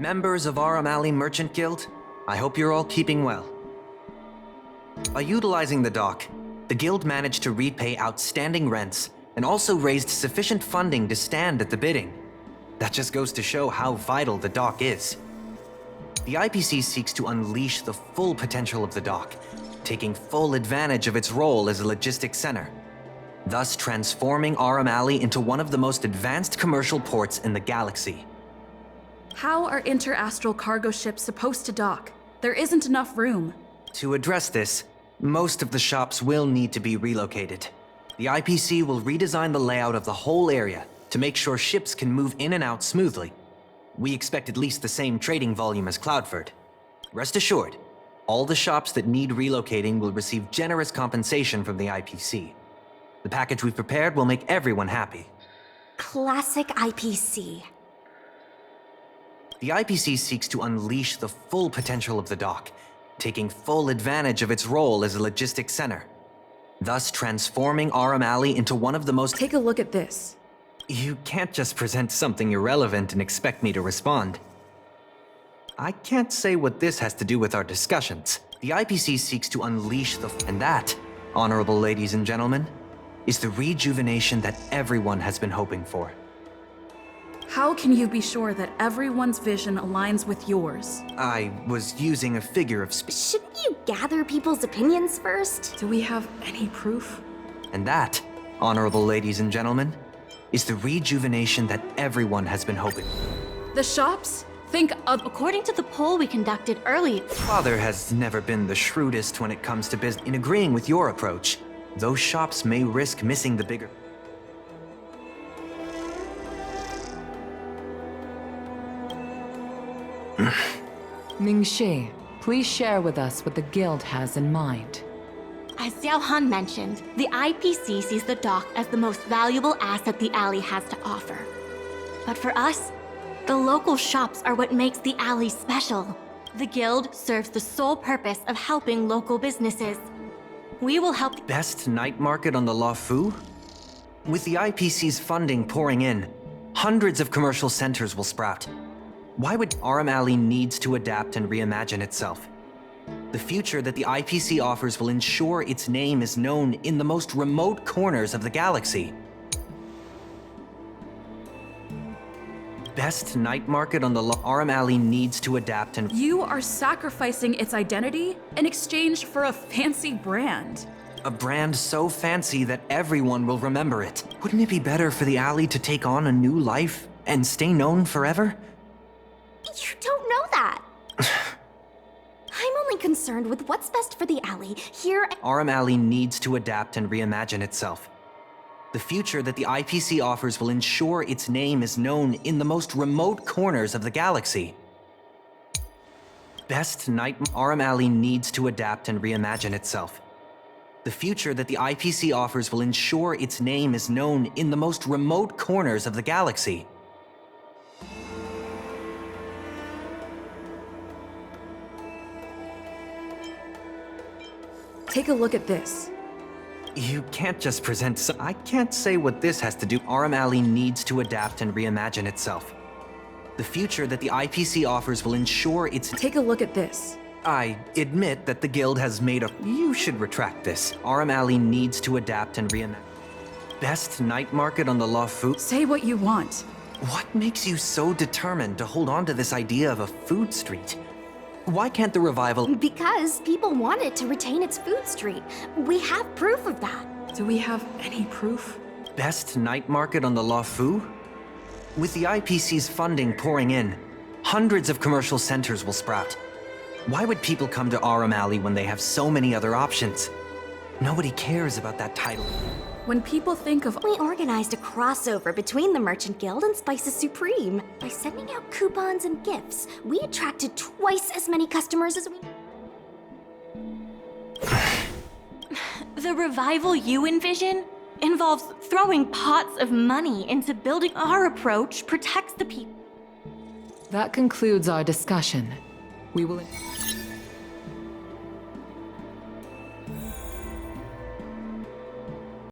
Members of our O'Malley Merchant Guild, I hope you're all keeping well. By utilizing the dock, the guild managed to repay outstanding rents and also raised sufficient funding to stand at the bidding. That just goes to show how vital the dock is. The IPC seeks to unleash the full potential of the dock, taking full advantage of its role as a logistics center, thus transforming our O'Malley into one of the most advanced commercial ports in the galaxy. How are interastral cargo ships supposed to dock? There isn't enough room. To address this, most of the shops will need to be relocated. The IPC will redesign the layout of the whole area to make sure ships can move in and out smoothly. We expect at least the same trading volume as Cloudford. Rest assured, all the shops that need relocating will receive generous compensation from the IPC. The package we've prepared will make everyone happy. Classic IPC. The IPC seeks to unleash the full potential of the dock, taking full advantage of its role as a logistics center, thus transforming our O'Malley into one of the most— Take a look at this. You can't just present something irrelevant and expect me to respond. I can't say what this has to do with our discussions. The IPC seeks to unleash the— And that, honorable ladies and gentlemen, is the rejuvenation that everyone has been hoping for. How can you be sure that everyone's vision aligns with yours? I was using a figure of Shouldn't you gather people's opinions first? Do we have any proof? And that, honorable ladies and gentlemen, is the rejuvenation that everyone has been hoping. The shops? Think of— According to the poll we conducted earlier, Father has never been the shrewdest when it comes to business. In agreeing with your approach, those shops may risk missing the bigger— Ningxi, please share with us what the guild has in mind. as Xiao Han mentioned, the IPC sees the dock as the most valuable asset the alley has to offer. But for us, the local shops are what makes the alley special. The guild serves the sole purpose of helping local businesses. We will help— Best night market on the La Fu? With the IPC's funding pouring in, hundreds of commercial centers will sprout. Why would RM Alley needs to adapt and reimagine itself? The future that the IPC offers will ensure its name is known in the most remote corners of the galaxy. Best night market on the RM Alley needs to adapt and— You are sacrificing its identity in exchange for a fancy brand. A brand so fancy that everyone will remember it. Wouldn't it be better for the alley to take on a new life and stay known forever? You don't know that! I'm only concerned with what's best for the alley here. RM Alley needs to adapt and reimagine itself. The future that the IPC offers will ensure its name is known in the most remote corners of the galaxy. Best night— RM Alley needs to adapt and reimagine itself. The future that the IPC offers will ensure its name is known in the most remote corners of the galaxy. Take a look at this. You can't just present— I can't say what this has to do. RM Alley needs to adapt and reimagine itself. The future that the IPC offers will ensure its— Take a look at this. I admit that the guild has made a— You should retract this. RM Alley needs to adapt and reimagine. Best night market on the La Fu? Say what you want. What makes you so determined to hold on to this idea of a food street? Why can't the revival— Because people want it to retain its food street. We have proof of that. Do we have any proof? Best night market on the La Fu? With the IPC's funding pouring in, hundreds of commercial centers will sprout. Why would people come to RM Alley when they have so many other options? Nobody cares about that title. When people think of— We organized a crossover between the Merchant Guild and Spices Supreme. By sending out coupons and gifts, we attracted twice as many customers as we— The revival you envision involves throwing pots of money into building. Our approach protects the people. That concludes our discussion. We will—